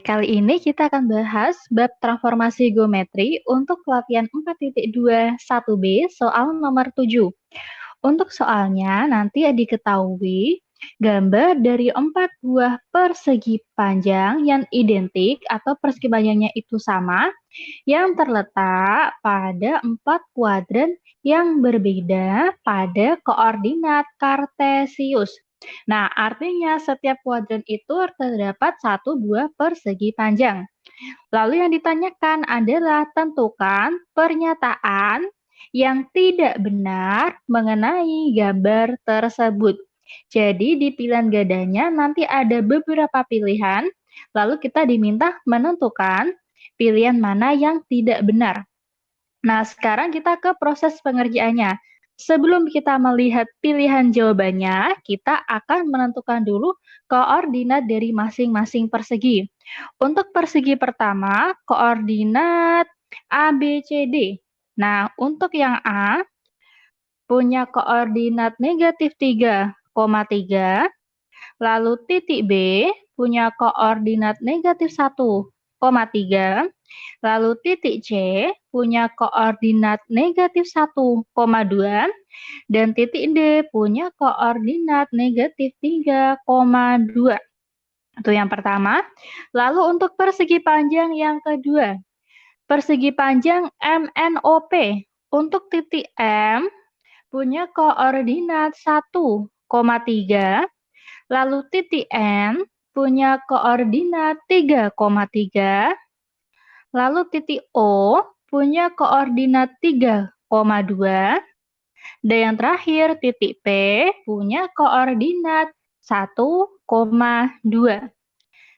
Kali ini kita akan bahas bab transformasi geometri untuk pelatihan 4.21b soal nomor 7. Untuk soalnya nanti diketahui gambar dari 4 buah persegi panjang yang identik atau persegi panjangnya itu sama yang terletak pada 4 kuadran yang berbeda pada koordinat kartesius. Nah, artinya setiap kuadran itu terdapat satu buah persegi panjang. Lalu yang ditanyakan adalah tentukan pernyataan yang tidak benar mengenai gambar tersebut. Jadi di pilihan gadanya nanti ada beberapa pilihan, lalu kita diminta menentukan pilihan mana yang tidak benar. Nah, sekarang kita ke proses pengerjaannya. Sebelum kita melihat pilihan jawabannya, kita akan menentukan dulu koordinat dari masing-masing persegi. Untuk persegi pertama, koordinat A, B, C, D. Nah, untuk yang A, punya koordinat negatif 3,3, lalu titik B punya koordinat negatif 1,3, lalu titik C punya koordinat negatif 1,2, dan titik D punya koordinat negatif 3,2. Itu yang pertama. Lalu untuk persegi panjang yang kedua, persegi panjang MNOP. Untuk titik M punya koordinat 1,3, lalu titik N punya koordinat 3,3, lalu titik O punya koordinat 3,2, dan yang terakhir titik P punya koordinat 1,2.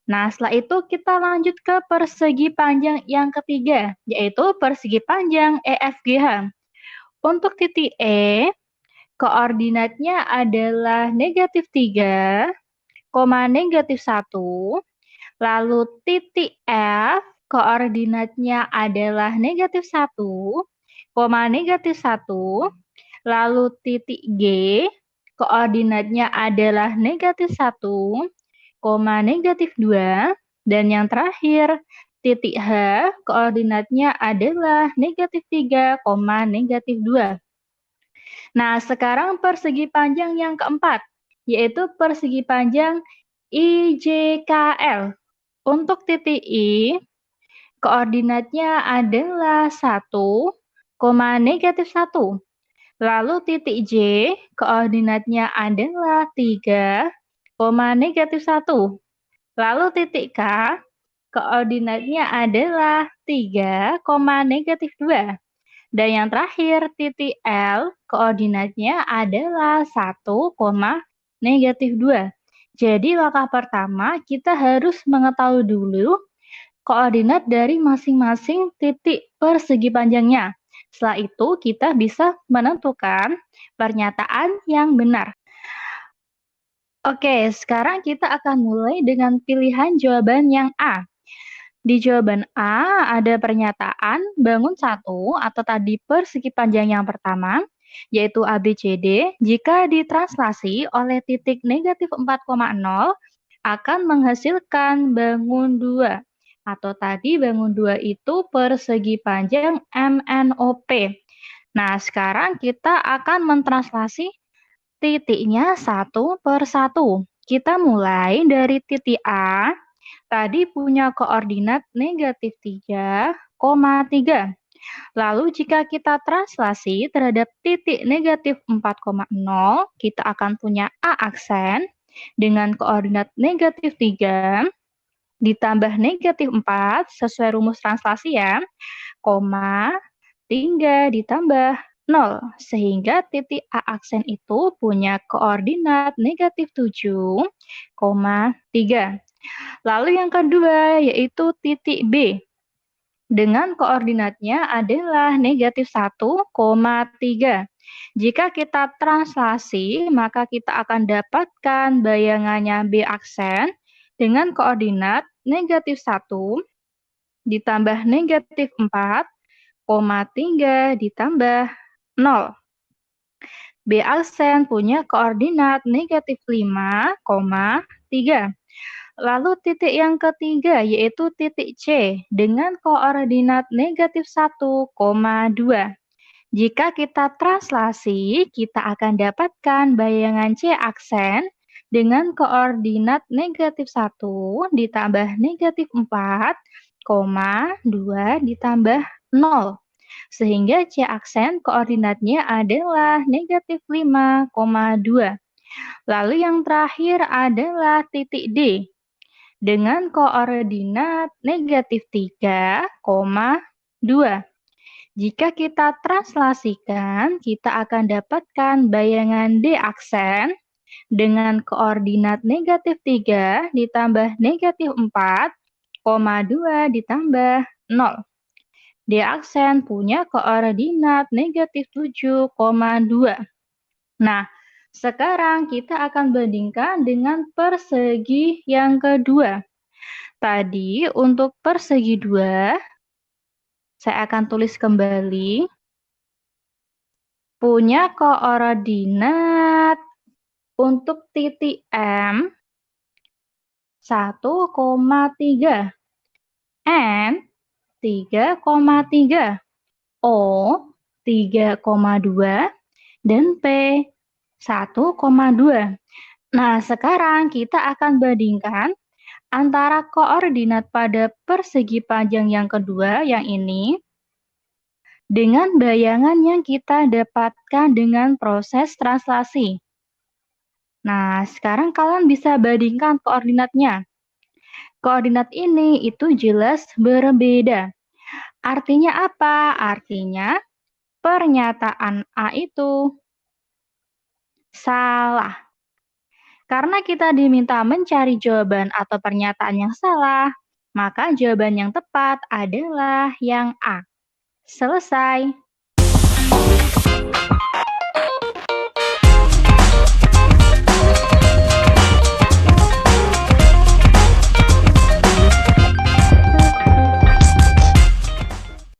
Nah, setelah itu kita lanjut ke persegi panjang yang ketiga, yaitu persegi panjang EFGH. Untuk titik E, koordinatnya adalah negatif 3, negatif 1, lalu titik F, koordinatnya adalah negatif 1, negatif 1, lalu titik G, koordinatnya adalah negatif 1, negatif 2, dan yang terakhir titik H, koordinatnya adalah negatif 3, negatif 2. Nah, sekarang persegi panjang yang keempat, yaitu persegi panjang IJKL. Untuk titik I, koordinatnya adalah 1, negatif 1. Lalu titik J, koordinatnya adalah 3, negatif 1. Lalu titik K, koordinatnya adalah 3, negatif 2. Dan yang terakhir, titik L, koordinatnya adalah 1, negatif 2. Jadi langkah pertama, kita harus mengetahui dulu koordinat dari masing-masing titik persegi panjangnya. Setelah itu, kita bisa menentukan pernyataan yang benar. Oke, sekarang kita akan mulai dengan pilihan jawaban yang A. Di jawaban A ada pernyataan bangun satu atau tadi persegi panjang yang pertama, yaitu ABCD, jika ditranslasi oleh titik negatif 4,0 akan menghasilkan bangun 2. Atau tadi bangun 2 itu persegi panjang MNOP. Nah, sekarang kita akan mentranslasi titiknya satu per satu. Kita mulai dari titik A, tadi punya koordinat negatif 3,3. Lalu jika kita translasi terhadap titik negatif 4,0, kita akan punya A aksen dengan koordinat negatif 3 ditambah negatif 4 sesuai rumus translasi ya, koma 3 ditambah 0, sehingga titik A aksen itu punya koordinat negatif 7,3. Lalu yang kedua yaitu titik B. Dengan koordinatnya adalah negatif 1,3. Jika kita translasi, maka kita akan dapatkan bayangannya B aksen dengan koordinat negatif 1 ditambah negatif 4,3 ditambah 0. B aksen punya koordinat negatif 5,3. Lalu titik yang ketiga yaitu titik C dengan koordinat negatif 1,2. Jika kita translasi, kita akan dapatkan bayangan C aksen dengan koordinat negatif 1 ditambah negatif 4, 2 ditambah 0. Sehingga C aksen koordinatnya adalah negatif 5,2. Lalu yang terakhir adalah titik D dengan koordinat negatif 3,2. Jika kita translasikan, kita akan dapatkan bayangan D aksen dengan koordinat negatif 3 ditambah negatif 4,2 ditambah 0. D aksen punya koordinat negatif 7,2. Nah, sekarang kita akan bandingkan dengan persegi yang kedua. Tadi untuk persegi 2, saya akan tulis kembali, punya koordinat untuk titik M 1,3, N 3,3, O 3,2, dan P 1,2. Nah, sekarang kita akan bandingkan antara koordinat pada persegi panjang yang kedua, yang ini, dengan bayangan yang kita dapatkan dengan proses translasi. Nah, sekarang kalian bisa bandingkan koordinatnya. Koordinat ini itu jelas berbeda. Artinya apa? Artinya pernyataan A itu salah. Karena kita diminta mencari jawaban atau pernyataan yang salah, maka jawaban yang tepat adalah yang A. Selesai.